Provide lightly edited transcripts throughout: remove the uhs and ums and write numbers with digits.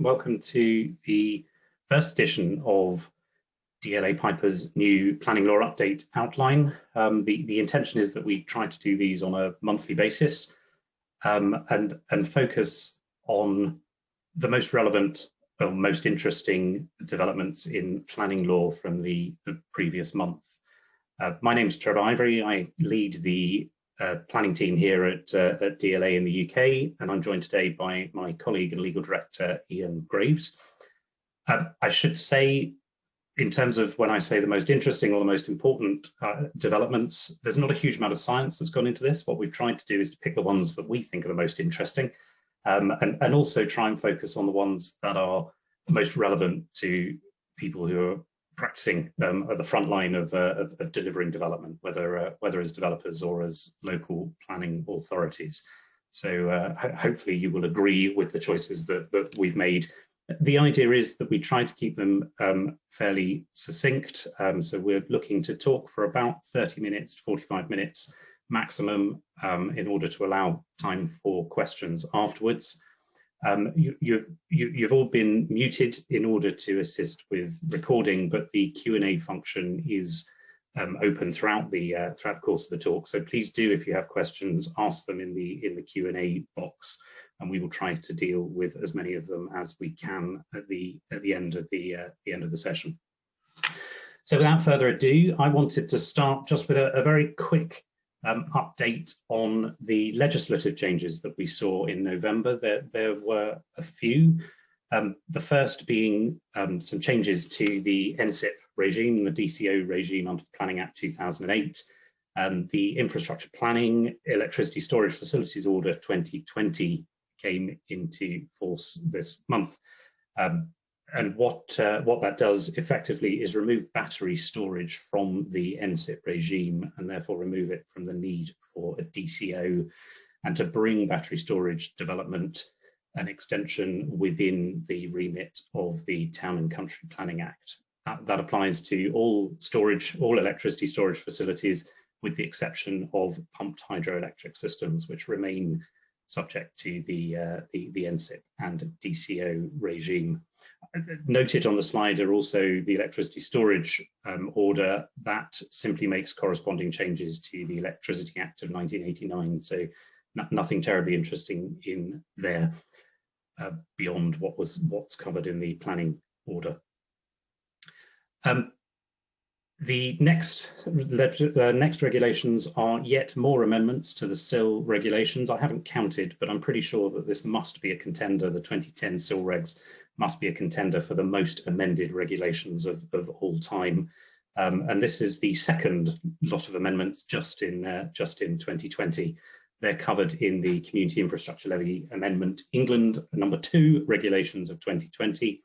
Welcome to the first edition of DLA Piper's new planning law update outline. The intention is that we try to do these on a monthly basis and focus on the most relevant or most interesting developments in planning law from the previous month. My name is Trevor Ivory. I lead the planning team here at DLA in the UK, and I'm joined today by my colleague and legal director, Ian Graves. I should say, in terms of when I say the most interesting or the most important developments, there's not a huge amount of science that's gone into this. What we've tried to do is to pick the ones that we think are the most interesting, and also try and focus on the ones that are most relevant to people who are practicing at the front line of delivering development, whether as developers or as local planning authorities. So hopefully you will agree with the choices that we've made. The idea is that we try to keep them fairly succinct. So we're looking to talk for about 30 minutes, 45 minutes maximum, in order to allow time for questions afterwards. You've all been muted in order to assist with recording, but the Q&A function is open throughout the course of the talk. So please do, if you have questions, ask them in the Q&A box, and we will try to deal with as many of them as we can at the end of the session. So without further ado, I wanted to start just with a very quick update on the legislative changes that we saw in November. There were a few. The first being some changes to the NSIP regime, the DCO regime under the Planning Act 2008, the Infrastructure Planning Electricity Storage Facilities Order 2020 came into force this month. And what that does effectively is remove battery storage from the NSIP regime and therefore remove it from the need for a DCO, and to bring battery storage development an extension within the remit of the Town and Country Planning Act. That applies to all electricity storage facilities, with the exception of pumped hydroelectric systems, which remain subject to the NSIP and DCO regime. Noted on the slide are also the electricity storage order that simply makes corresponding changes to the Electricity Act of 1989. So nothing terribly interesting in there beyond what's covered in the planning order. The next regulations are yet more amendments to the SIL regulations. I haven't counted, but I'm pretty sure that this must be a contender. The 2010 SIL regs must be a contender for the most amended regulations of all time. And this is the second lot of amendments just in 2020. They're covered in the Community Infrastructure Levy Amendment England #2 regulations of 2020.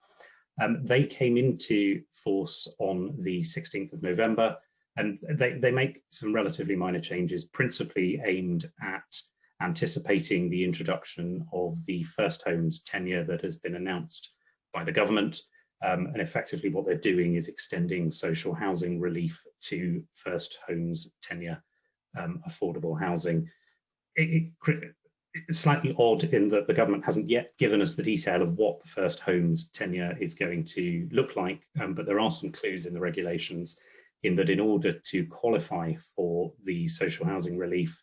They came into force on the 16th of November, and they make some relatively minor changes, principally aimed at anticipating the introduction of the first homes tenure that has been announced by the government. And effectively what they're doing is extending social housing relief to first homes tenure affordable housing. It's slightly odd in that the government hasn't yet given us the detail of what the first homes tenure is going to look like, but there are some clues in the regulations in that in order to qualify for the social housing relief,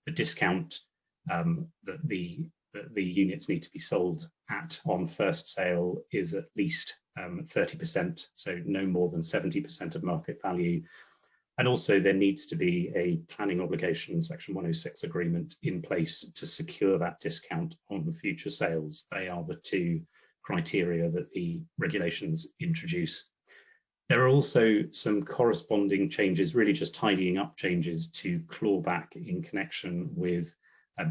the discount that the units need to be sold at on first sale is at least 30%, so no more than 70% of market value. And also there needs to be a planning obligation, Section 106 agreement in place to secure that discount on the future sales. They are the two criteria that the regulations introduce. There are also some corresponding changes, really just tidying up changes to clawback in connection with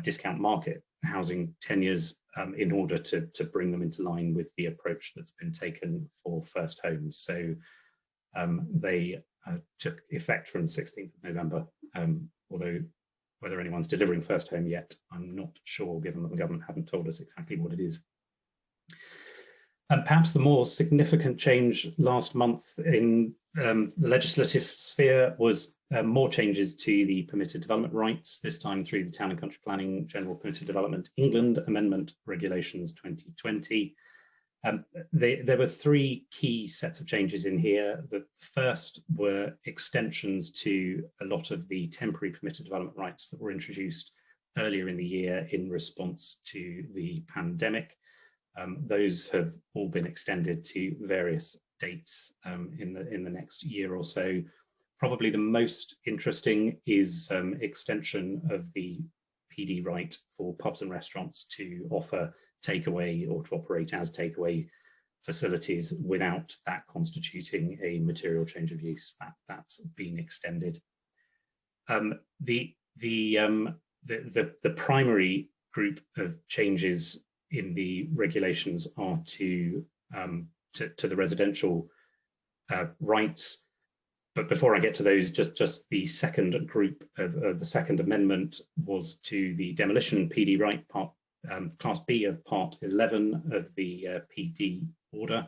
discount market housing tenures in order to bring them into line with the approach that's been taken for first homes. So they took effect from the 16th of November, although whether anyone's delivering first home yet, I'm not sure, given that the government haven't told us exactly what it is. And perhaps the more significant change last month in the legislative sphere was more changes to the permitted development rights, this time through the Town and Country Planning General Permitted Development England Amendment Regulations 2020. There were three key sets of changes in here. The first were extensions to a lot of the temporary permitted development rights that were introduced earlier in the year in response to the pandemic. Those have all been extended to various dates in the next year or so. Probably the most interesting is extension of the PD right for pubs and restaurants to offer takeaway or to operate as takeaway facilities without that constituting a material change of use. That's been extended. The primary group of changes in the regulations are to the residential rights. But before I get to those, just the second group of the second amendment was to the demolition PD right, part Class B of Part 11 of the PD order.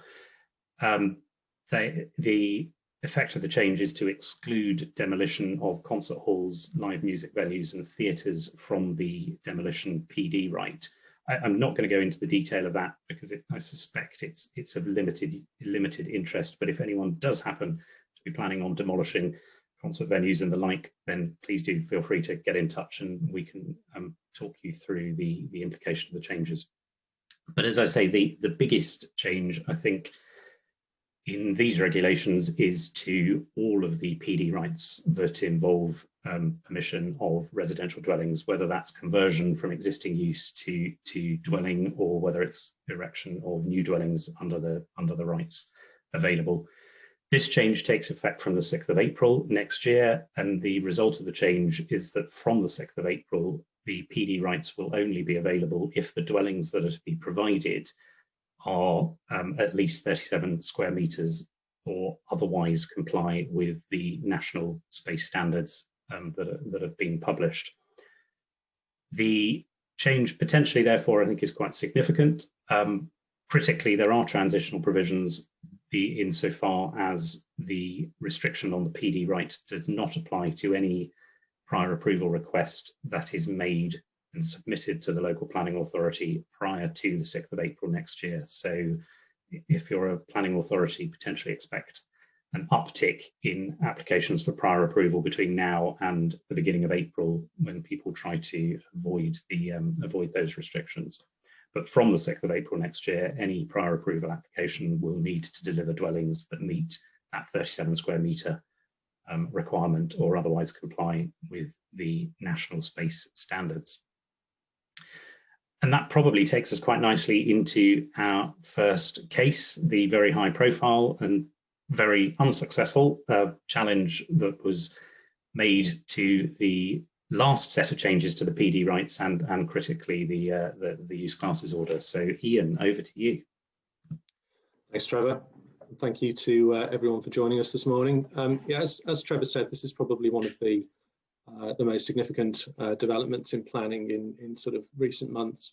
The effect of the change is to exclude demolition of concert halls, live music venues and theatres from the demolition PD right. I'm not going to go into the detail of that because I suspect it's of limited interest, but if anyone does happen to be planning on demolishing concert venues and the like, then please do feel free to get in touch and we can talk you through the implication of the changes. But as I say, the biggest change, I think, in these regulations is to all of the PD rights that involve permission of residential dwellings, whether that's conversion from existing use to dwelling or whether it's erection of new dwellings under the rights available. This change takes effect from the 6th of April next year, and the result of the change is that from the 6th of April, the PD rights will only be available if the dwellings that are to be provided are at least 37 square meters or otherwise comply with the national space standards that have been published. The change potentially, therefore, I think is quite significant. Critically, there are transitional provisions insofar as the restriction on the PD right does not apply to any prior approval request that is made and submitted to the local planning authority prior to the 6th of April next year. So if you're a planning authority, potentially expect an uptick in applications for prior approval between now and the beginning of April when people try to avoid those restrictions. But from the 6th of April next year, any prior approval application will need to deliver dwellings that meet that 37 square metre requirement or otherwise comply with the national space standards. And that probably takes us quite nicely into our first case, the very high profile and very unsuccessful challenge that was made to the last set of changes to the PD rights and critically the use classes order. So Ian, over to you. Thanks, Trevor. Thank you to everyone for joining us this morning. Yeah, as Trevor said, this is probably one of the most significant developments in planning in sort of recent months.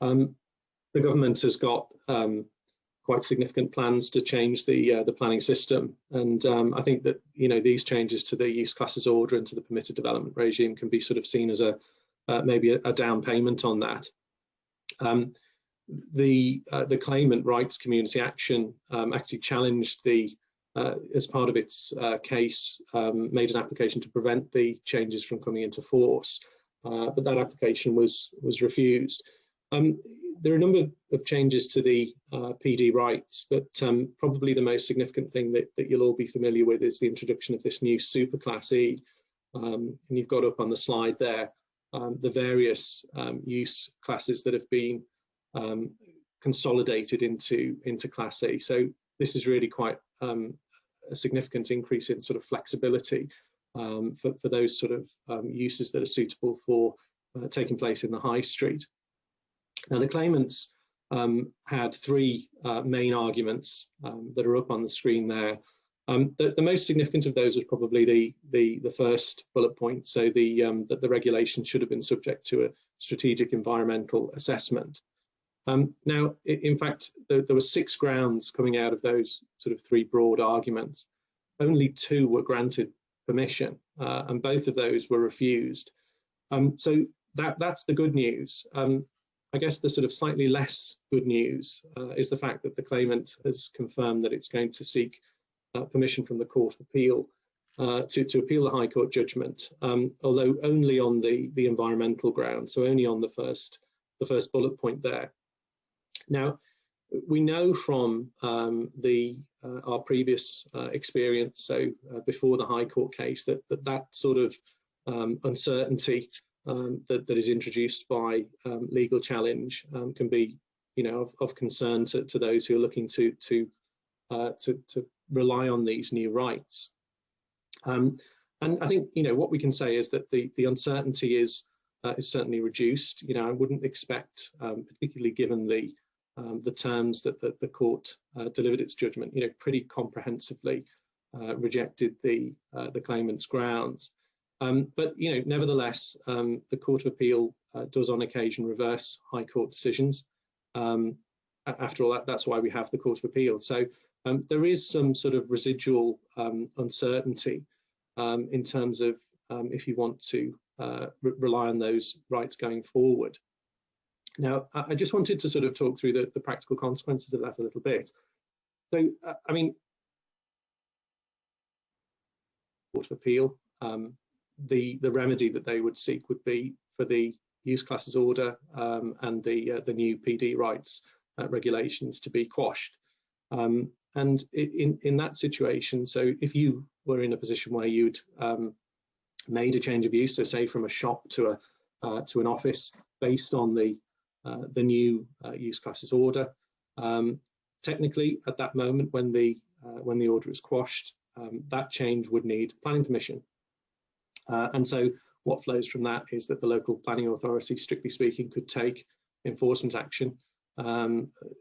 The government has got quite significant plans to change the planning system, and I think that these changes to the use classes order and to the permitted development regime can be sort of seen as maybe a down payment on that. The claimant rights community action actually challenged as part of its case, made an application to prevent the changes from coming into force, but that application was refused. There are a number of changes to the PD rights, but probably the most significant thing that you'll all be familiar with is the introduction of this new super class E. And you've got up on the slide there the various use classes that have been consolidated into Class E. So this is really quite a significant increase in sort of flexibility for those sort of uses that are suitable for taking place in the high street. Now, the claimants had three main arguments that are up on the screen there. The most significant of those was probably the first bullet point, so that the regulation should have been subject to a strategic environmental assessment. Now, in fact, there were 6 grounds coming out of those sort of 3 broad arguments. Only 2 were granted permission, and both of those were refused. So that's the good news. I guess the sort of slightly less good news is the fact that the claimant has confirmed that it's going to seek permission from the Court of Appeal to appeal the High Court judgment, although only on the environmental ground, so only on the first bullet point there. Now, we know from our previous experience, so before the High Court case, that sort of uncertainty that is introduced by legal challenge can be, of concern to those who are looking to rely on these new rights. And I think what we can say is that the uncertainty is certainly reduced. I wouldn't expect, particularly given the terms that the court delivered its judgment, pretty comprehensively rejected the claimant's grounds. But nevertheless, the Court of Appeal does on occasion reverse High Court decisions. After all, that's why we have the Court of Appeal. So there is some sort of residual uncertainty in terms of if you want to rely on those rights going forward. Now, I just wanted to sort of talk through the practical consequences of that a little bit. So, I mean, Court of Appeal, the remedy that they would seek would be for the use classes order and the new PD rights regulations to be quashed. And in that situation, so if you were in a position where you'd made a change of use, so say from a shop to an office based on the new use classes order, technically at that moment when the order is quashed, that change would need planning permission. And so what flows from that is that the local planning authority, strictly speaking, could take enforcement action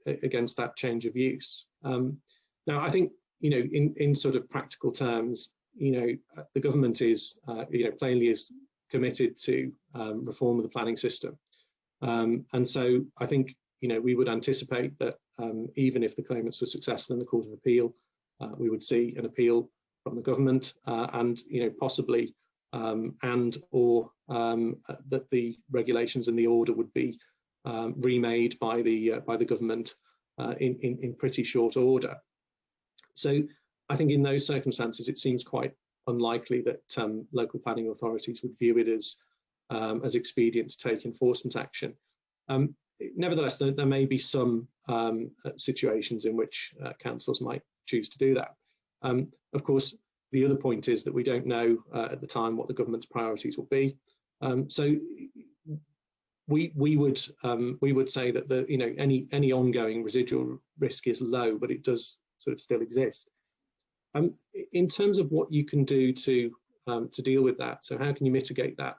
against that change of use. Now, I think, in sort of practical terms, the government is, plainly is committed to reform of the planning system. And so I think, we would anticipate that even if the claimants were successful in the Court of Appeal, we would see an appeal from the government and, possibly or that the regulations and the order would be remade by the government in pretty short order. So I think in those circumstances, it seems quite unlikely that local planning authorities would view it as expedient to take enforcement action. Nevertheless, there may be some situations in which councils might choose to do that. Of course, the other point is that we don't know at the time what the government's priorities will be. So we would say that any ongoing residual risk is low, but it does sort of still exist. In terms of what you can do to deal with that, so how can you mitigate that?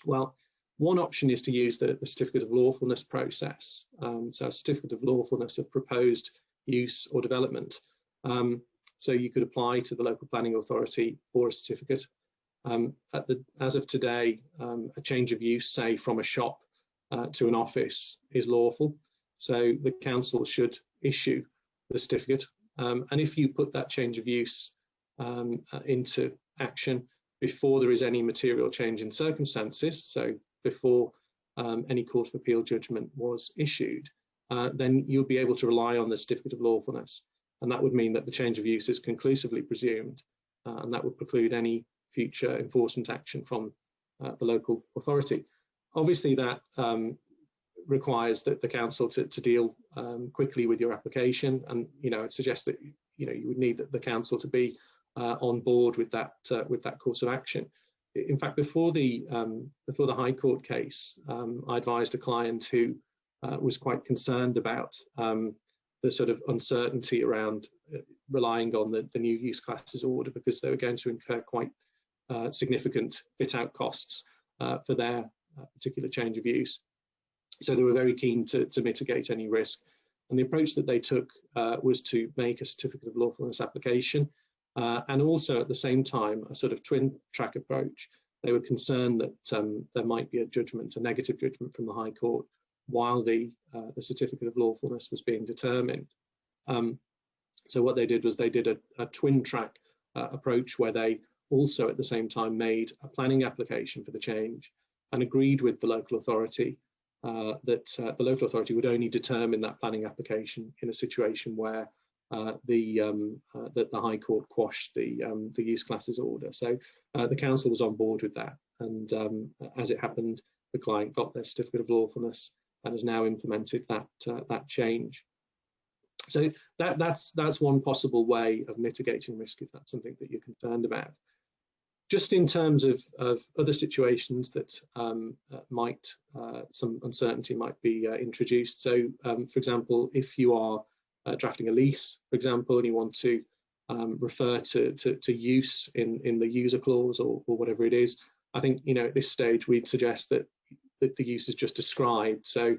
Well, one option is to use the certificate of lawfulness process. So a certificate of lawfulness of proposed use or development. So you could apply to the local planning authority for a certificate. As of today, a change of use, say from a shop to an office, is lawful. So the council should issue the certificate. And if you put that change of use into action before there is any material change in circumstances, so before any Court of Appeal judgment was issued, then you'll be able to rely on the certificate of lawfulness. And that would mean that the change of use is conclusively presumed, and that would preclude any future enforcement action from the local authority. Obviously, that requires that the council to deal quickly with your application, and I'd suggest that you would need the council to be on board with that course of action. In fact, before the High Court case, I advised a client who was quite concerned about the sort of uncertainty around relying on the new use classes order, because they were going to incur quite significant fit-out costs for their particular change of use. So they were very keen to mitigate any risk. And the approach that they took was to make a certificate of lawfulness application, and also at the same time a sort of twin track approach. They were concerned that there might be a negative judgment from the High Court while the certificate of lawfulness was being determined. So what they did was they did a twin track approach, where they also at the same time made a planning application for the change and agreed with the local authority that the local authority would only determine that planning application in a situation where that the High Court quashed the use classes order. So the council was on board with that, and as it happened, the client got their certificate of lawfulness and has now implemented that change. So that's one possible way of mitigating risk if that's something that you're concerned about. Just in terms of other situations that some uncertainty might be introduced. So, for example, if you are drafting a lease, for example, and you want to refer to use in the user clause or whatever it is, I think, you know, at this stage we'd suggest that the use is just described. So,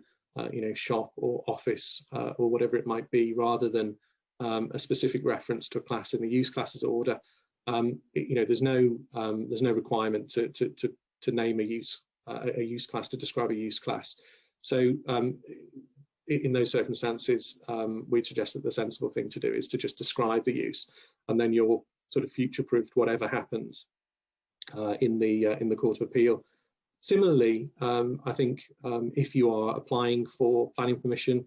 you know, shop or office or whatever it might be, rather than a specific reference to a class in the use classes order. You know, there's no requirement to name a use class, to describe a use class. So in those circumstances, we'd suggest that the sensible thing to do is to just describe the use, and then you're sort of future-proofed whatever happens in the Court of Appeal. Similarly, I think if you are applying for planning permission,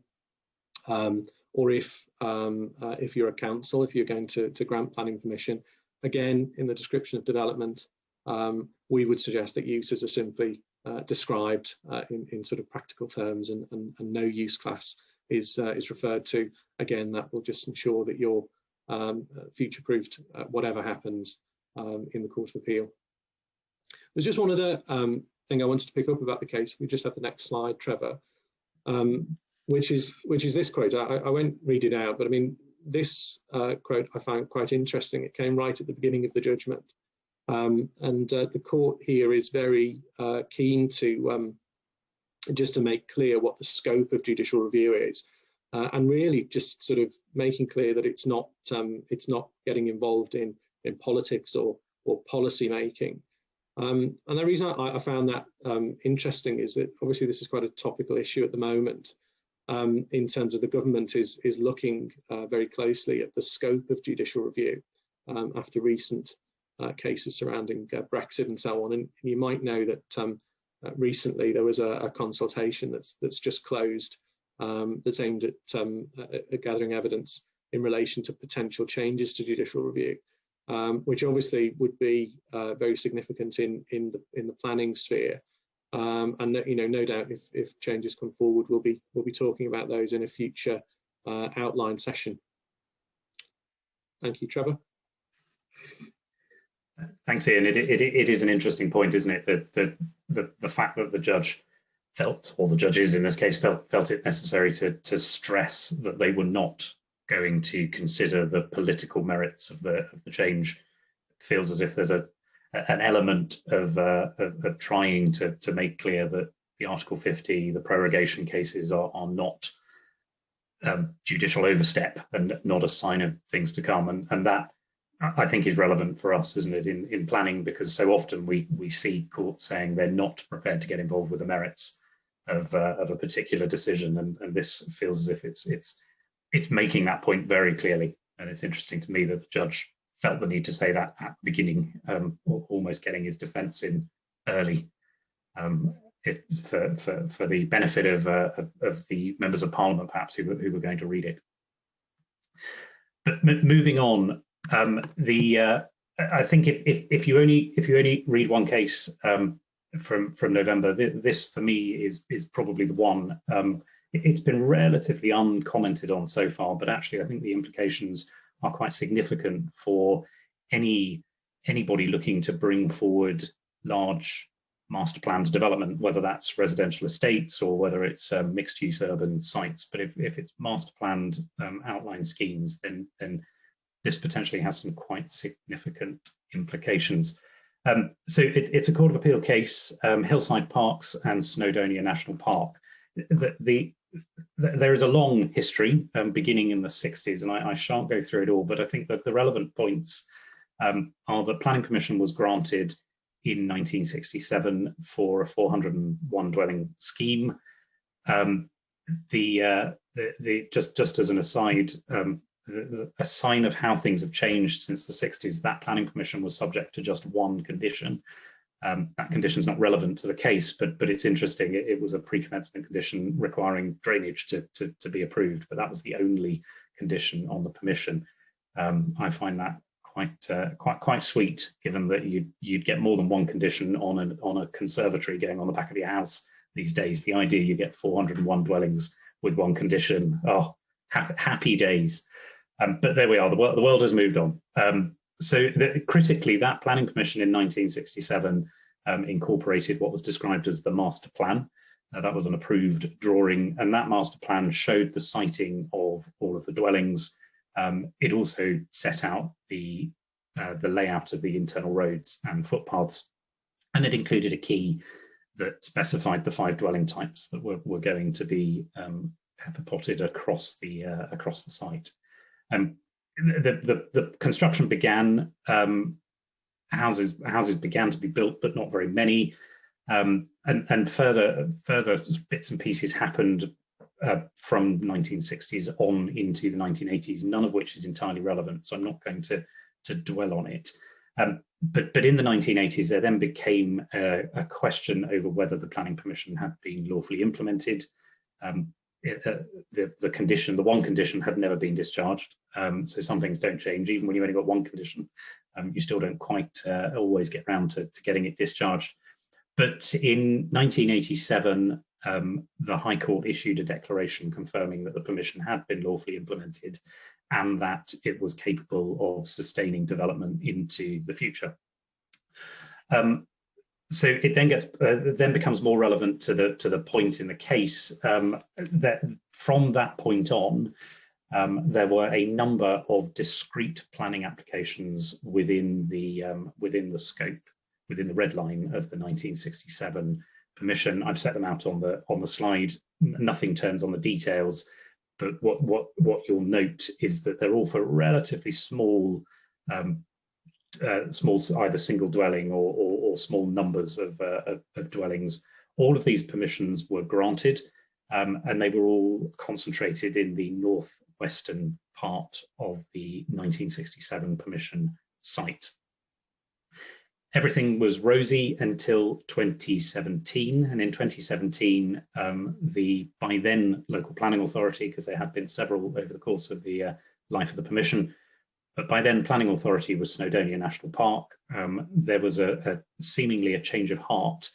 or if you're a council, if you're going to grant planning permission, again, in the description of development, we would suggest that uses are simply described in sort of practical terms, and no use class is referred to. Again, that will just ensure that you're future-proofed whatever happens in the Court of Appeal. There's just one other thing I wanted to pick up about the case. We just have the next slide, Trevor, which is this quote. I won't read it out, but I mean, this quote I found quite interesting. It came right at the beginning of the judgment, and the court here is very keen to just to make clear what the scope of judicial review is, and really just sort of making clear that it's not getting involved in politics or policy making. And the reason I found that interesting is that obviously this is quite a topical issue at the moment. In terms of the government is looking very closely at the scope of judicial review after recent cases surrounding Brexit and so on. And you might know that recently there was a consultation that's just closed that's aimed at gathering evidence in relation to potential changes to judicial review, which obviously would be very significant in the planning sphere. And you know, no doubt if changes come forward, we'll be talking about those in a future outline session. Thank you, Trevor. Thanks, Ian. It is an interesting point, isn't it, that the fact that the judge felt, or the judges in this case felt it necessary to stress that they were not going to consider the political merits of the change, feels as if there's an element of trying to make clear that the Article 50, the prorogation cases are not judicial overstep and not a sign of things to come. And that, I think, is relevant for us, isn't it, in planning, because so often we see courts saying they're not prepared to get involved with the merits of a particular decision, and this feels as if it's making that point very clearly. And it's interesting to me that the judge felt the need to say that at the beginning, almost getting his defence in early, for the benefit of the members of Parliament, perhaps, who were going to read it. But moving on, I think if you only read one case from November, this for me is probably the one. It's been relatively uncommented on so far, but actually I think the implications are quite significant for anybody looking to bring forward large master planned development, whether that's residential estates or whether it's mixed use urban sites. But if it's master planned outline schemes, then this potentially has some quite significant implications. So it's a Court of Appeal case, Hillside Parks and Snowdonia National Park. There is a long history beginning in the 60s, and I shan't go through it all, but I think that the relevant points are that planning permission was granted in 1967 for a 401 dwelling scheme. Just as an aside, a sign of how things have changed since the 60s, that planning permission was subject to just one condition, That condition is not relevant to the case, but it's interesting. It was a pre-commencement condition requiring drainage to be approved, but that was the only condition on the permission. I find that quite sweet, given that you'd get more than one condition on a conservatory going on the back of your house these days. The idea you get 401 dwellings with one condition, oh, happy days. But there we are. The world has moved on. Critically, that planning permission in 1967 incorporated what was described as the master plan. That was an approved drawing, and that master plan showed the siting of all of the dwellings. It also set out the layout of the internal roads and footpaths, and it included a key that specified the 5 dwelling types that were going to be pepper potted across the site. The construction began. Houses began to be built, but not very many. And further bits and pieces happened from 1960s on into the 1980s, none of which is entirely relevant, so I'm not going to dwell on it. But in the 1980s, there then became a question over whether the planning permission had been lawfully implemented. The one condition had never been discharged, so some things don't change. Even when you only got one condition, you still don't quite always get around to getting it discharged. But in 1987, the High Court issued a declaration confirming that the permission had been lawfully implemented and that it was capable of sustaining development into the future. So it then becomes more relevant to the point in the case that from that point on, there were a number of discrete planning applications within the scope, within the red line of the 1967 permission. I've set them out on the slide. Nothing turns on the details, but what you'll note is that they're all for relatively small, either single dwelling or small numbers of dwellings. All of these permissions were granted, and they were all concentrated in the northwestern part of the 1967 permission site. Everything was rosy until 2017, and in 2017, the by then local planning authority, because there had been several over the course of the life of the permission, but by then planning authority was Snowdonia National Park. There was seemingly a change of heart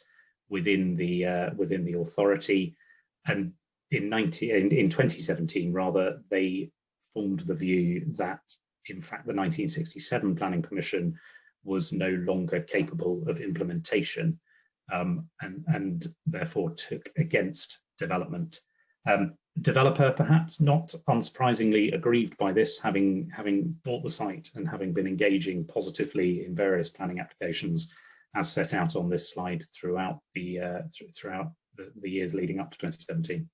within the authority, and in 2017 rather, they formed the view that in fact the 1967 planning permission was no longer capable of implementation, and therefore took against development. Developer, perhaps not unsurprisingly, aggrieved by this, having bought the site and having been engaging positively in various planning applications, as set out on this slide throughout the years leading up to 2017.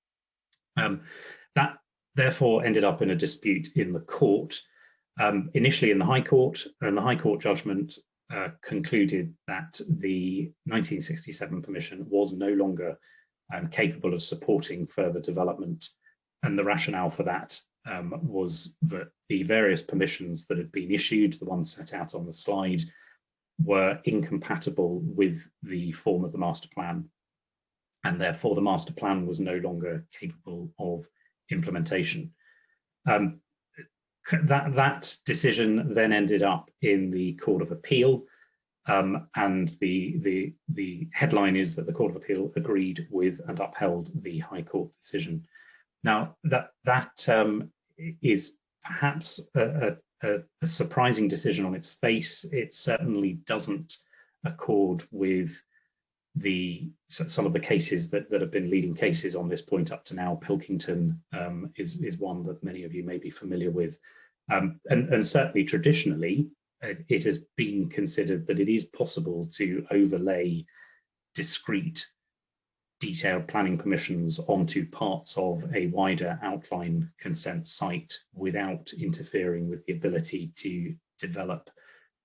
That therefore ended up in a dispute in the court. Initially in the High Court, and the High Court judgment concluded that the 1967 permission was no longer capable of supporting further development, and the rationale for that was that the various permissions that had been issued, the ones set out on the slide, were incompatible with the form of the master plan, and therefore the master plan was no longer capable of implementation. That decision then ended up in the Court of Appeal, and the headline is that the Court of Appeal agreed with and upheld the High Court decision. Now that is perhaps a surprising decision on its face. It certainly doesn't accord with some of the cases that have been leading cases on this point up to now. Pilkington is one that many of you may be familiar with, and certainly traditionally it has been considered that it is possible to overlay discrete detailed planning permissions onto parts of a wider outline consent site without interfering with the ability to develop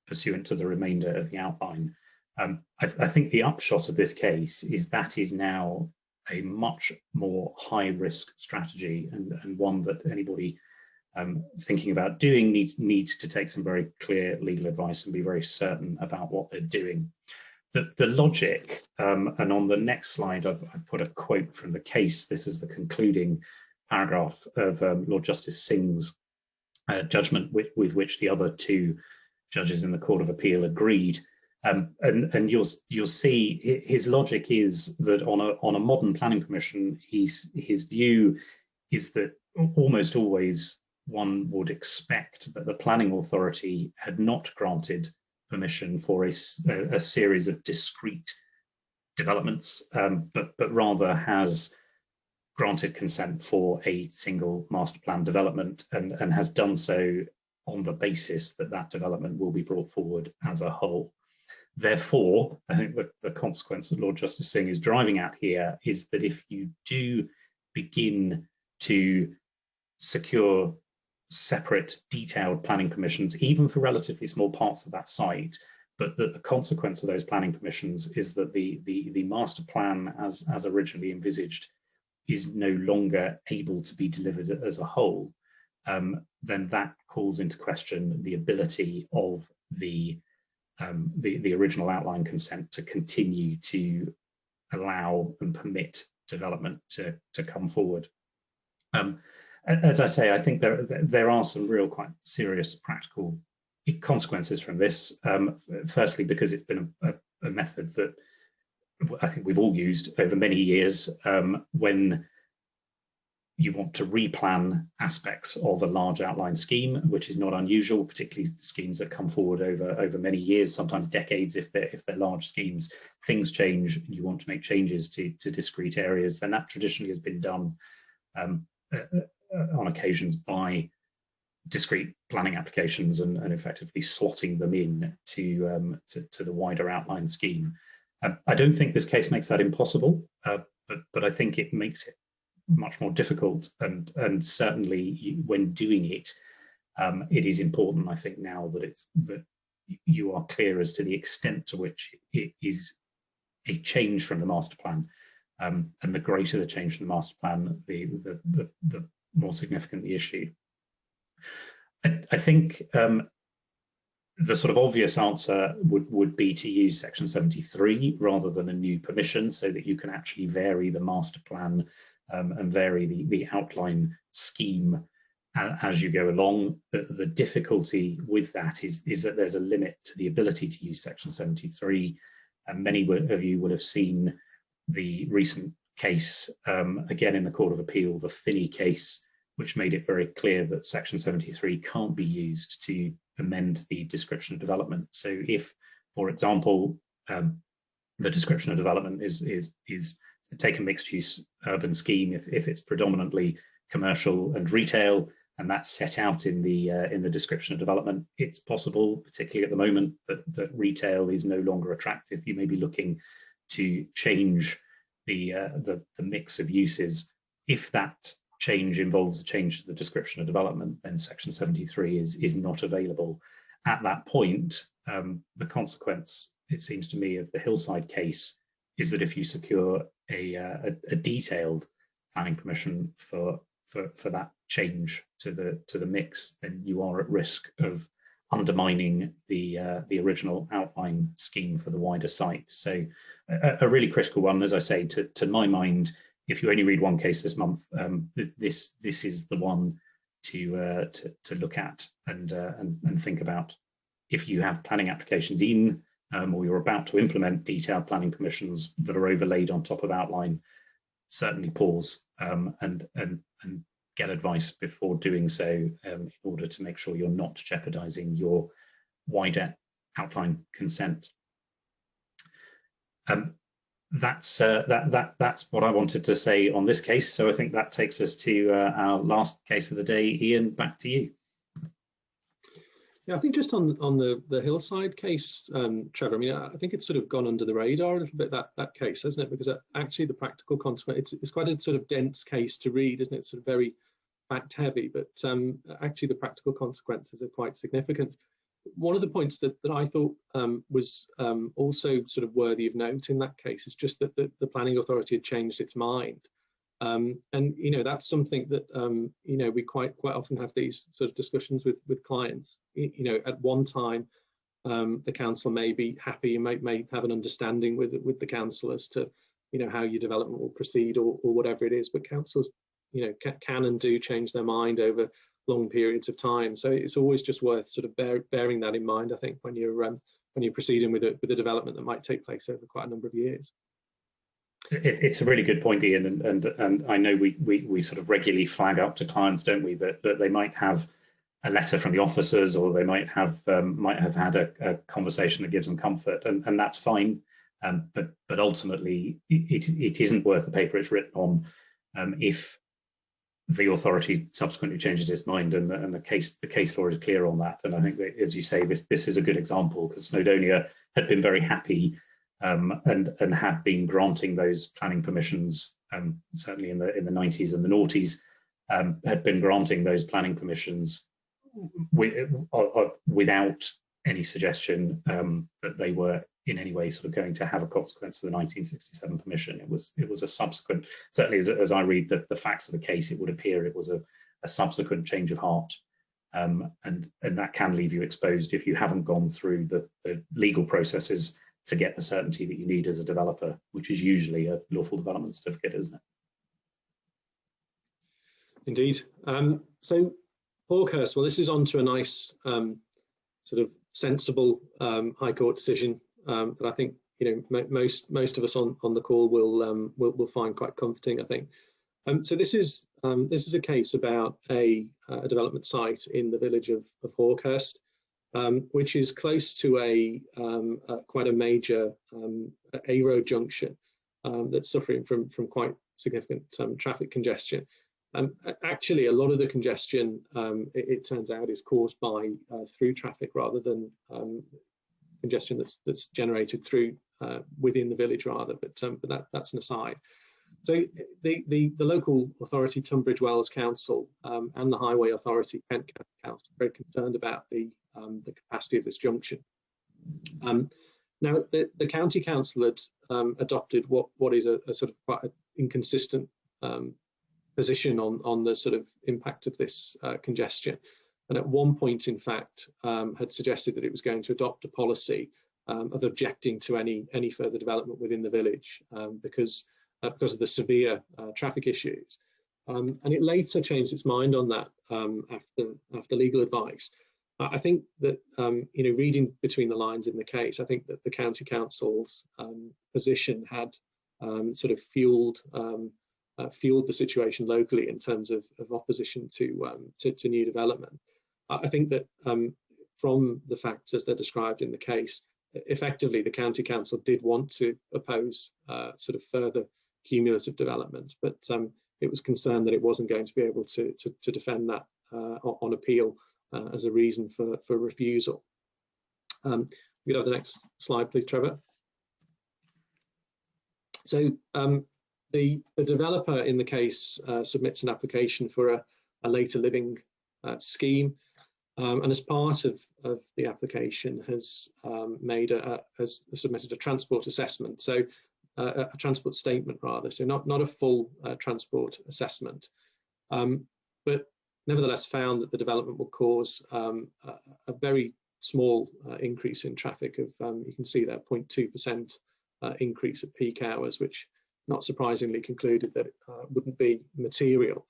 pursuant to the remainder of the outline. I think the upshot of this case is that is now a much more high-risk strategy, and one that anybody thinking about doing needs to take some very clear legal advice and be very certain about what they're doing. The logic, and on the next slide, I've put a quote from the case. This is the concluding paragraph of Lord Justice Singh's judgment, with which the other two judges in the Court of Appeal agreed. And you'll see his logic is that on a modern planning permission, his view is that almost always one would expect that the planning authority had not granted permission for a series of discrete developments, but rather has granted consent for a single master plan development, and has done so on the basis that that development will be brought forward as a whole. Therefore, I think that the consequence that Lord Justice Singh is driving at here is that if you do begin to secure separate detailed planning permissions, even for relatively small parts of that site, but that the consequence of those planning permissions is that the master plan as originally envisaged is no longer able to be delivered as a whole, then that calls into question the ability of the original outline consent to continue to allow and permit development to come forward. As I say, I think there are some real quite serious practical consequences from this. Firstly, because it's been a method that I think we've all used over many years when you want to replan aspects of a large outline scheme, which is not unusual, particularly schemes that come forward over many years, sometimes decades. If they're large schemes, things change, and you want to make changes to discrete areas, then that traditionally has been done on occasions by discrete planning applications and effectively slotting them in to the wider outline scheme. I don't think this case makes that impossible, but I think it makes it much more difficult, and certainly when doing it, it is important, I think, now that you are clear as to the extent to which it is a change from the master plan, and the greater the change from the master plan, the more significant the issue. I think the sort of obvious answer would be to use Section 73 rather than a new permission, so that you can actually vary the master plan and vary the outline scheme as you go along. The difficulty with that is that there's a limit to the ability to use Section 73, and many of you will have seen the recent case, again in the Court of Appeal, the Finney case, which made it very clear that Section 73 can't be used to amend the description of development. So if, for example, the description of development is take a mixed-use urban scheme, if it's predominantly commercial and retail, and that's set out in the description of development, it's possible, particularly at the moment, that retail is no longer attractive. You may be looking to change the mix of uses. If that change involves a change to the description of development, then Section 73 is not available. At that point, the consequence, it seems to me, of the Hillside case is that if you secure a detailed planning permission for that change to the mix, then you are at risk of undermining the original outline scheme for the wider site. So a really critical one, as I say, to my mind. If you only read one case this month, this is the one to look at and think about. If you have planning applications in, or you're about to implement detailed planning permissions that are overlaid on top of outline, certainly pause and get advice before doing so, in order to make sure you're not jeopardizing your wider outline consent. That's what I wanted to say on this case. So I think that takes us to our last case of the day. Ian, back to you. Yeah, I think just on the Hillside case, Trevor, I mean, I think it's sort of gone under the radar a little bit, that case, hasn't it? Because actually the practical consequence, it's quite a sort of dense case to read, isn't it? It's sort of very fact heavy, but actually the practical consequences are quite significant. One of the points that I thought was also sort of worthy of note in that case is just that the planning authority had changed its mind. And that's something that we quite often have these sort of discussions with clients. At one time the council may be happy, you may have an understanding with the council as to, you know, how your development will proceed or whatever it is. But councils, you know, can and do change their mind over long periods of time. So it's always just worth sort of bearing that in mind, I think, when you're proceeding with a development that might take place over quite a number of years. It's a really good point, Ian, and I know we sort of regularly flag up to clients, don't we, that they might have a letter from the officers, or they might have had a conversation that gives them comfort, and that's fine. But ultimately, it isn't worth the paper it's written on if the authority subsequently changes its mind, and the case law is clear on that. And I think that, as you say, this is a good example, because Snowdonia had been very happy and had been granting those planning permissions, certainly in the 90s and the noughties, had been granting those planning permissions without any suggestion that they were in any way sort of going to have a consequence for the 1967 permission. It was a subsequent, certainly as I read the facts of the case, it would appear it was a subsequent change of heart, and that can leave you exposed if you haven't gone through the legal processes to get the certainty that you need as a developer, which is usually a lawful development certificate, isn't it? Indeed. So Hawkhurst, well, this is on to a nice sort of sensible High Court decision that I think, you know, most of us on the call will find quite comforting, I think. So this is a case about a development site in the village of Hawkhurst, which is close to quite a major A road junction that's suffering from quite significant traffic congestion. Actually, a lot of the congestion, it turns out, is caused by through traffic rather than congestion that's generated through within the village, rather. But that's an aside. So the local authority, Tunbridge Wells Council, and the Highway Authority, Kent County Council, are very concerned about the capacity of this junction. Now, the county council had adopted what is a sort of quite an inconsistent position on the sort of impact of this congestion, and at one point, in fact, had suggested that it was going to adopt a policy of objecting to any further development within the village because of the severe traffic issues. And it later changed its mind on that after legal advice. I think that, you know, reading between the lines in the case, I think that the county council's position had sort of fueled the situation locally in terms of opposition to new development. I think that from the facts as they're described in the case, effectively the county council did want to oppose sort of further cumulative development, but it was concerned that it wasn't going to be able to defend that on appeal as a reason for refusal. We could have the next slide, please, Trevor. So the developer in the case submits an application for a later living scheme, and as part of the application has submitted a transport assessment, so a transport statement rather, so not a full transport assessment, but nevertheless found that the development will cause a very small increase in traffic of, you can see that 0.2% increase at peak hours, which not surprisingly concluded that it wouldn't be material.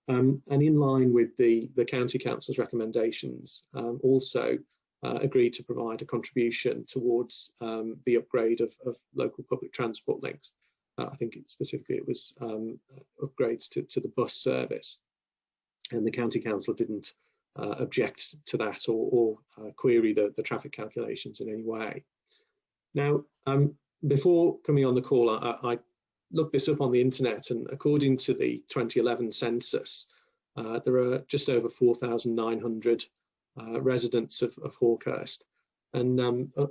And in line with the County Council's recommendations, also agreed to provide a contribution towards the upgrade of local public transport links. I think specifically it was upgrades to the bus service. And the County Council didn't object to that or query the traffic calculations in any way. Now, before coming on the call, I looked this up on the internet, and according to the 2011 census, there are just over 4,900 residents of Hawkhurst. And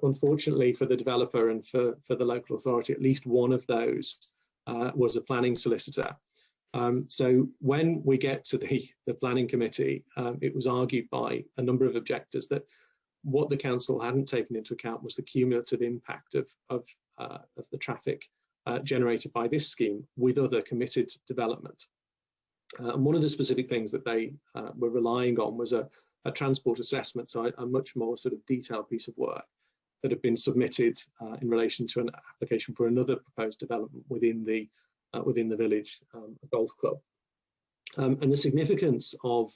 unfortunately for the developer and for the local authority, at least one of those was a planning solicitor. So when we get to the planning committee, it was argued by a number of objectors that what the council hadn't taken into account was the cumulative impact of the traffic generated by this scheme with other committed development. And one of the specific things that they were relying on was a a transport assessment, so a much more sort of detailed piece of work that had been submitted in relation to an application for another proposed development within the village, a golf club. And the significance of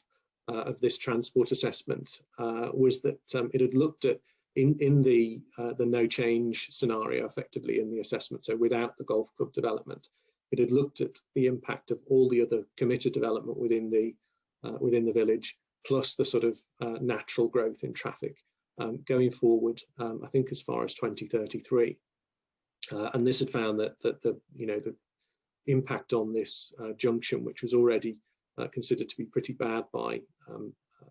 this transport assessment was that it had looked at in the no change scenario, effectively in the assessment, so without the golf club development, it had looked at the impact of all the other committed development within the village, plus the sort of natural growth in traffic going forward, I think as far as 2033. And this had found that the impact on this junction, which was already considered to be pretty bad by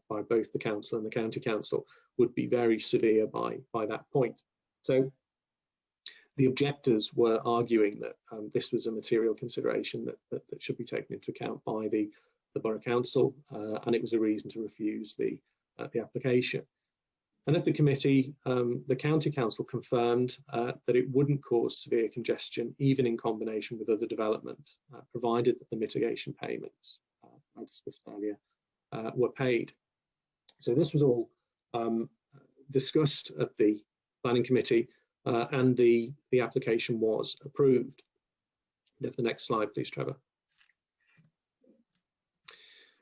both the council and the county council, would be very severe by that point. So the objectors were arguing that this was a material consideration that should be taken into account by the borough council, and it was a reason to refuse the application. And at the committee, the county council confirmed that it wouldn't cause severe congestion, even in combination with other development, provided that the mitigation payments I discussed earlier were paid. So this was all discussed at the planning committee, and the application was approved. If the next slide, please, Trevor.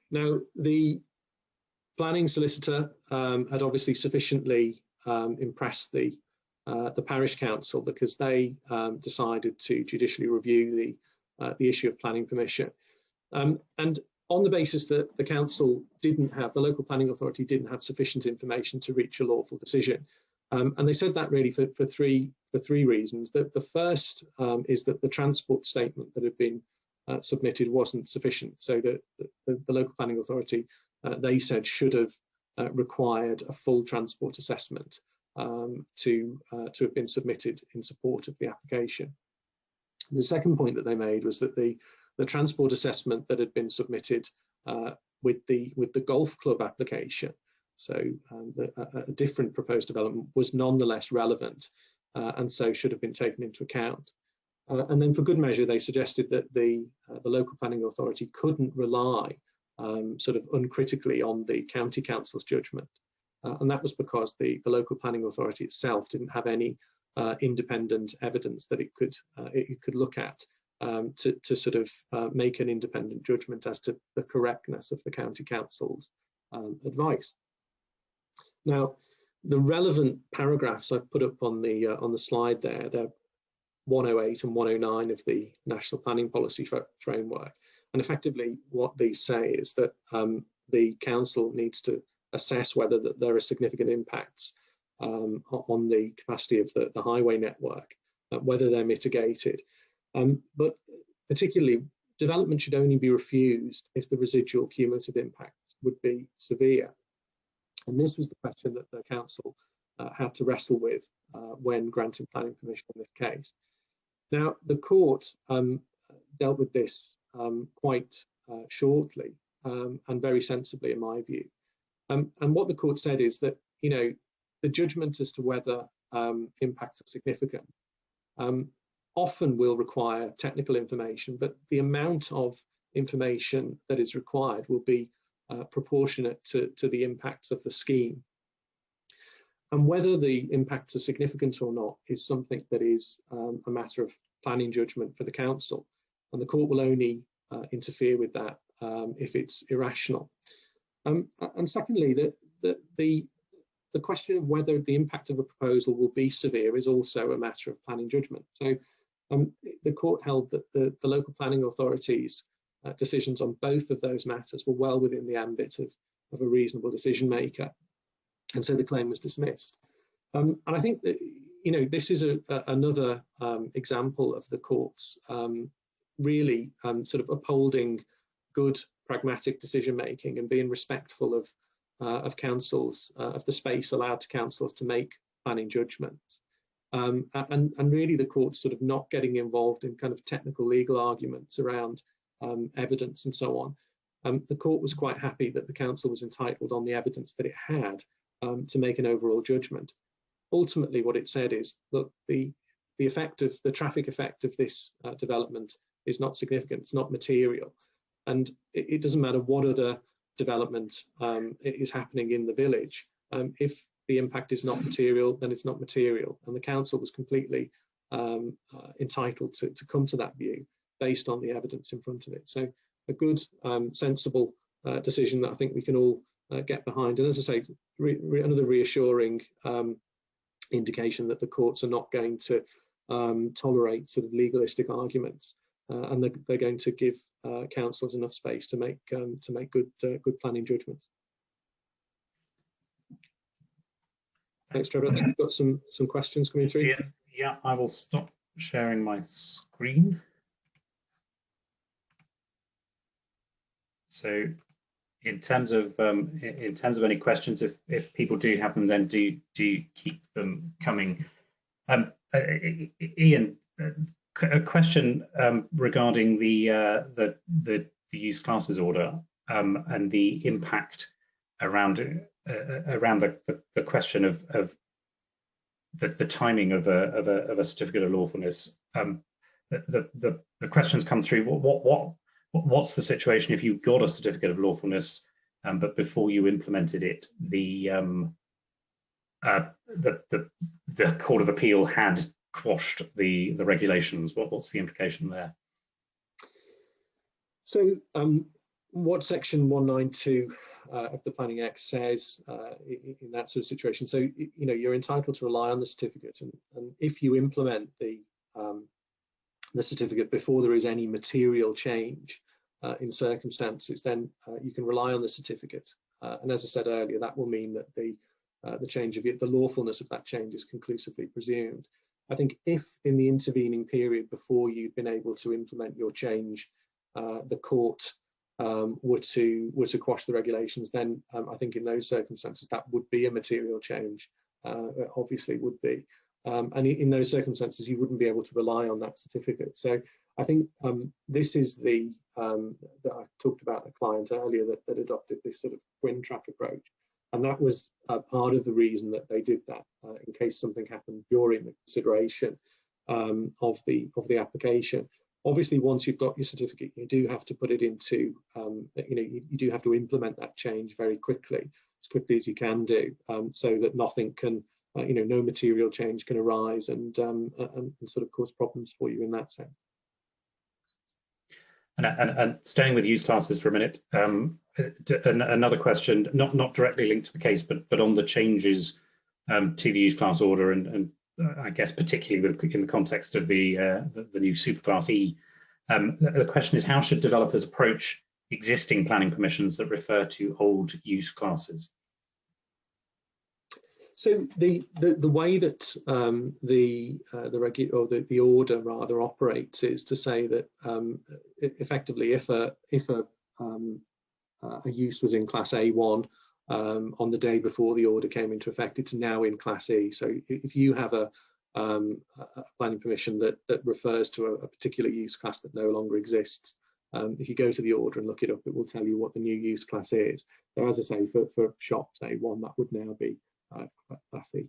Now, the planning solicitor had obviously sufficiently impressed the parish council, because they decided to judicially review the issue of planning permission. And on the basis that the council the local planning authority didn't have sufficient information to reach a lawful decision. And they said that really for three reasons. The first is that the transport statement that had been submitted wasn't sufficient. So the local planning authority, they said, should have required a full transport assessment to have been submitted in support of the application. The second point that they made was that the transport assessment that had been submitted with the golf club application, so a different proposed development, was nonetheless relevant, and so should have been taken into account. And then for good measure, they suggested that the local planning authority couldn't rely sort of uncritically on the county council's judgment. And that was because the local planning authority itself didn't have any independent evidence that it could look at to sort of make an independent judgment as to the correctness of the county council's advice. Now, the relevant paragraphs I've put up on the slide there, they're 108 and 109 of the National Planning Policy Framework. And effectively what these say is that the council needs to assess whether there are significant impacts on the capacity of the highway network, whether they're mitigated. But particularly, development should only be refused if the residual cumulative impacts would be severe. And this was the question that the council had to wrestle with when granting planning permission in this case. Now, the court dealt with this quite shortly and very sensibly, in my view. And what the court said is that, the judgment as to whether impacts are significant often will require technical information, but the amount of information that is required will be proportionate to the impacts of the scheme. And whether the impacts are significant or not is something that is a matter of planning judgment for the council, and the court will only interfere with that if it's irrational. And secondly, the question of whether the impact of a proposal will be severe is also a matter of planning judgment. So the court held that the local planning authorities' decisions on both of those matters were well within the ambit of a reasonable decision maker, and so the claim was dismissed. And I think that this is another example of the courts really sort of upholding good pragmatic decision making and being respectful of councils, of the space allowed to councils to make planning judgments. And really the court's sort of not getting involved in kind of technical legal arguments around evidence and so on. The court was quite happy that the council was entitled on the evidence that it had to make an overall judgment. Ultimately, what it said is, look, the traffic effect of this development is not significant, it's not material. And it doesn't matter what other development is happening in the village. If the impact is not material, then it's not material, and the council was completely entitled to come to that view based on the evidence in front of it. So a good, sensible decision that I think we can all get behind. And as I say, another reassuring indication that the courts are not going to tolerate sort of legalistic arguments, and they're going to give councils enough space to make good planning judgments. Thanks, Trevor. I think we've got some questions coming through. Yeah, I will stop sharing my screen. So, in terms of any questions, if people do have them, then do keep them coming. Ian, a question regarding the use classes order and the impact around the question of the timing of a certificate of lawfulness. The questions come through. What's the situation if you got a certificate of lawfulness, but before you implemented it, the Court of Appeal had quashed the regulations? What's the implication there? So what section 192 of the Planning Act says in that sort of situation, so you're entitled to rely on the certificate, and if you implement the certificate before there is any material change in circumstances, then you can rely on the certificate. And as I said earlier, that will mean that the change of the lawfulness of that change is conclusively presumed. I think if in the intervening period before you've been able to implement your change, the court were to quash the regulations, then I think in those circumstances that would be a material change. It obviously would be. And in those circumstances, you wouldn't be able to rely on that certificate. So I think this is that I talked about the client earlier that adopted this sort of twin track approach. And that was part of the reason that they did that, in case something happened during the consideration of the application. Obviously, once you've got your certificate, you do have to put it into, you do have to implement that change very quickly as you can do, so that nothing can, no material change can arise and sort of cause problems for you in that sense. And staying with use classes for a minute, another question, not directly linked to the case, but on the changes to the use class order, and I guess particularly in the context of the new superclass E. The question is, how should developers approach existing planning permissions that refer to old use classes? So the way that the order rather operates is to say that effectively, if a use was in Class A1 on the day before the order came into effect, it's now in Class E. So if you have a planning permission that refers to a particular use class that no longer exists, if you go to the order and look it up, it will tell you what the new use class is. So as I say, for shops A1, that would now be Class E.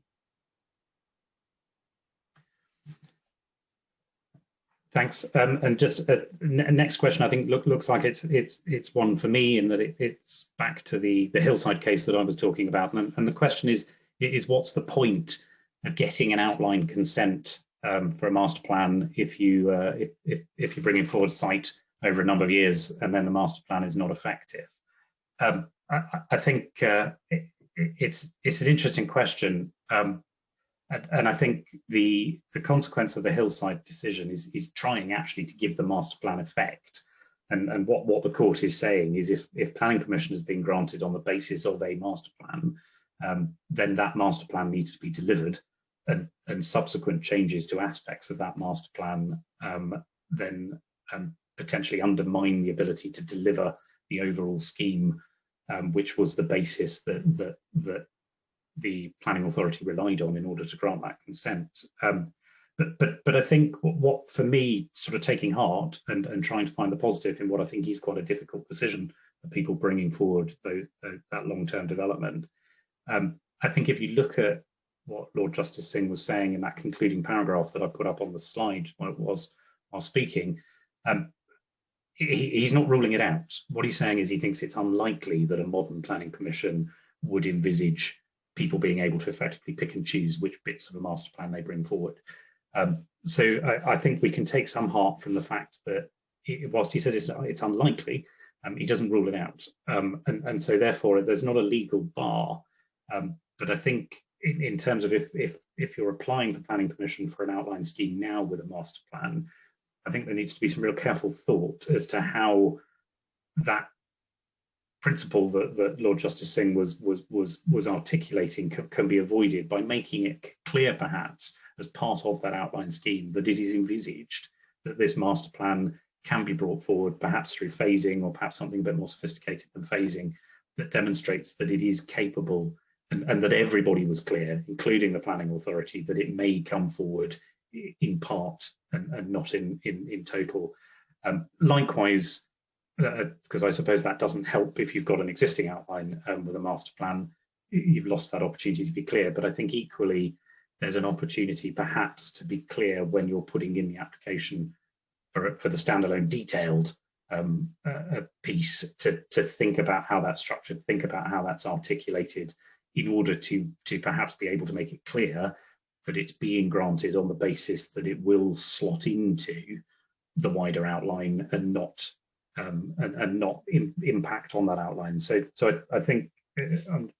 Thanks. And just next question, I think looks like it's one for me, in that it's back to the Hillside case that I was talking about, and the question is what's the point of getting an outline consent for a master plan if you bring forward a site over a number of years and then the master plan is not effective? I think it's an interesting question. And I think the consequence of the Hillside decision is trying actually to give the master plan effect. And what the court is saying is if planning permission has been granted on the basis of a master plan, then that master plan needs to be delivered, and subsequent changes to aspects of that master plan then potentially undermine the ability to deliver the overall scheme, which was the basis that the planning authority relied on in order to grant that consent. But I think what for me, sort of taking heart and trying to find the positive in what I think is quite a difficult decision for people bringing forward that long-term development. I think if you look at what Lord Justice Singh was saying in that concluding paragraph that I put up on the slide while speaking, he's not ruling it out. What he's saying is he thinks it's unlikely that a modern planning permission would envisage people being able to effectively pick and choose which bits of a master plan they bring forward. So I think we can take some heart from the fact that whilst he says it's unlikely, he doesn't rule it out. And so therefore there's not a legal bar. But I think in terms of if you're applying for planning permission for an outline scheme now with a master plan, I think there needs to be some real careful thought as to how that principle that Lord Justice Singh was articulating can be avoided by making it clear, perhaps, as part of that outline scheme, that it is envisaged that this master plan can be brought forward, perhaps through phasing or perhaps something a bit more sophisticated than phasing, that demonstrates that it is capable, and that everybody was clear, including the planning authority, that it may come forward in part and not in total. Likewise, because I suppose that doesn't help if you've got an existing outline with a master plan, you've lost that opportunity to be clear. But I think equally there's an opportunity perhaps to be clear when you're putting in the application for the standalone detailed piece to think about how that's structured, think about how that's articulated, in order to perhaps be able to make it clear that it's being granted on the basis that it will slot into the wider outline and not impact on that outline. So I think, I'm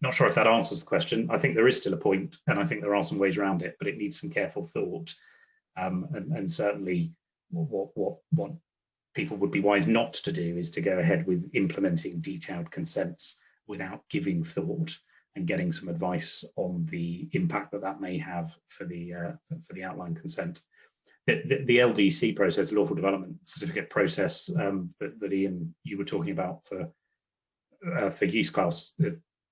not sure if that answers the question. I think there is still a point, and I think there are some ways around it, but it needs some careful thought. And certainly what people would be wise not to do is to go ahead with implementing detailed consents without giving thought and getting some advice on the impact that may have for the outline consent. The LDC process, Lawful Development Certificate process, that Ian, you were talking about for use class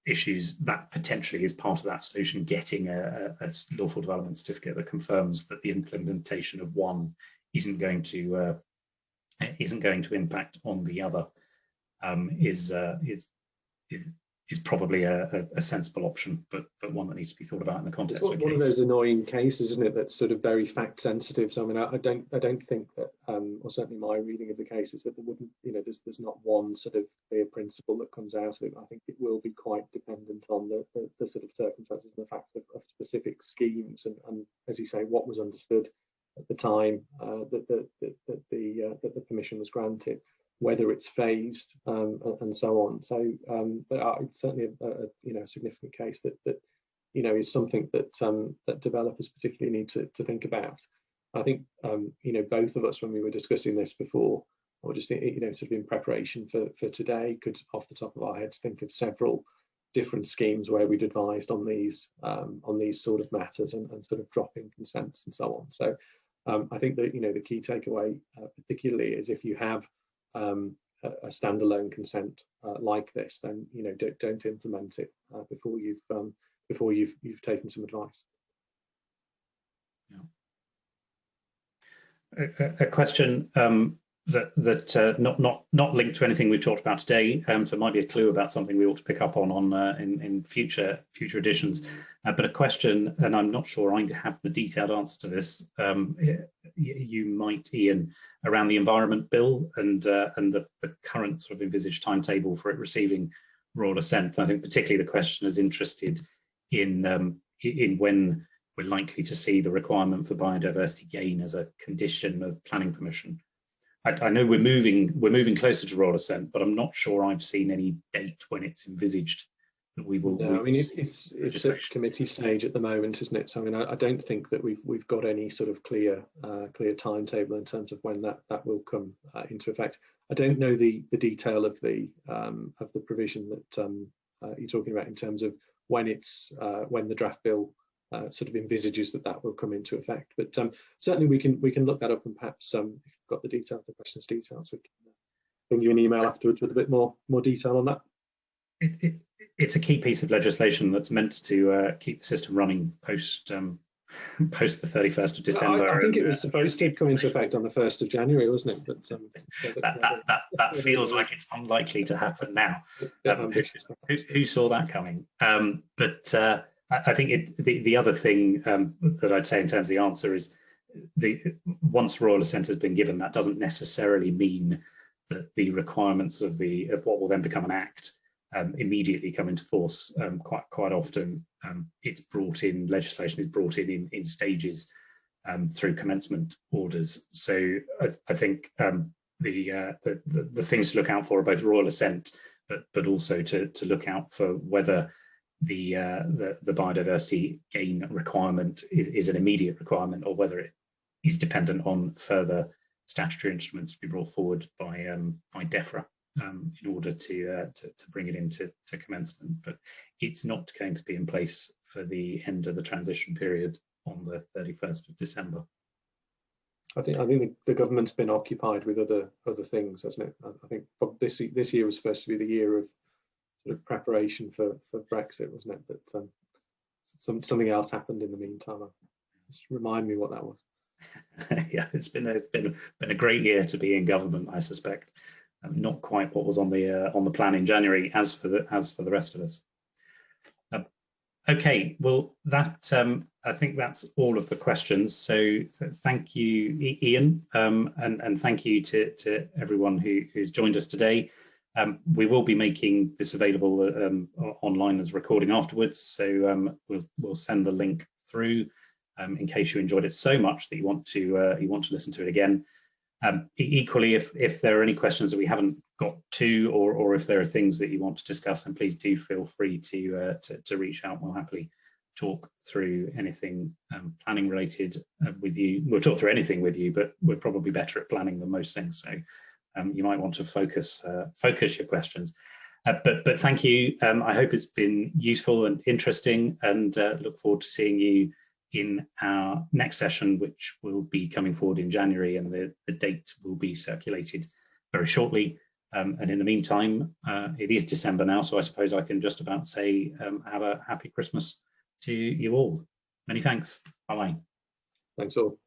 issues, that potentially is part of that solution, getting a Lawful Development Certificate that confirms that the implementation of one isn't going to impact on the other, is probably a sensible option, but one that needs to be thought about in the context of a case. One of those annoying cases, isn't it, that's sort of very fact sensitive. So I mean, I don't think that, or certainly my reading of the case is that there wouldn't, there's not one sort of clear principle that comes out of it. I think it will be quite dependent on the sort of circumstances and the facts of specific schemes, and as you say, what was understood at the time that the permission was granted, whether it's phased, and so on. So, but it's certainly a significant case that is something that developers particularly need to think about. I think both of us, when we were discussing this before, or just sort of in preparation for today, could off the top of our heads think of several different schemes where we'd advised on these sort of matters and sort of dropping consents and so on. So I think that the key takeaway particularly is, if you have a standalone consent like this, then don't implement it before you've taken some advice. Yeah. A question that not linked to anything we've talked about today, so it might be a clue about something we ought to pick up on in future editions. But a question, and I'm not sure I have the detailed answer to this. You might, Ian, around the Environment Bill and the current sort of envisaged timetable for it receiving royal assent. I think particularly the question is interested in when we're likely to see the requirement for biodiversity gain as a condition of planning permission. I know we're moving closer to royal assent, but I'm not sure I've seen any date when it's envisaged that we will. No, I mean it's at committee stage at the moment, isn't it? So I mean, I don't think that we've got any sort of clear timetable in terms of when that will come into effect. I don't know the detail of the provision that you're talking about in terms of when the draft bill sort of envisages that will come into effect, but certainly we can look that up, and perhaps if you've got the questions details, we can bring you an email afterwards with a bit more detail on that. It's a key piece of legislation that's meant to keep the system running post the 31st of December. I think it was supposed to come into effect on the 1st of January, wasn't it? But that feels like it's unlikely to happen now. Who saw that coming? But I think the other thing that I'd say in terms of the answer is, once royal assent has been given, that doesn't necessarily mean that the requirements of what will then become an act immediately come into force. Quite often, legislation is brought in stages through commencement orders. So I think the things to look out for are both royal assent, but also to look out for whether the biodiversity gain requirement is an immediate requirement, or whether it is dependent on further statutory instruments to be brought forward by DEFRA in order to bring it into commencement. But it's not going to be in place for the end of the transition period on the 31st of December. I think the government's been occupied with other things, hasn't it? I think this year was supposed to be the year of sort of preparation for Brexit, wasn't it? But something else happened in the meantime. Just remind me what that was. Yeah, it's been a great year to be in government, I suspect. Not quite what was on the plan in January, as for the rest of us. Okay, well, that I think that's all of the questions. So thank you, Ian, and thank you to everyone who's joined us today. We will be making this available online as a recording afterwards, so we'll send the link through in case you enjoyed it so much that you want to listen to it again. Equally, if there are any questions that we haven't got to, or if there are things that you want to discuss, then please do feel free to reach out. We'll happily talk through anything planning related with you. We'll talk through anything with you, but we're probably better at planning than most things. So you might want to focus your questions. But thank you. I hope it's been useful and interesting, and look forward to seeing you in our next session, which will be coming forward in January, and the date will be circulated very shortly. And in the meantime, it is December now, so I suppose I can just about say have a happy Christmas to you all. Many thanks. Bye-bye. Thanks all.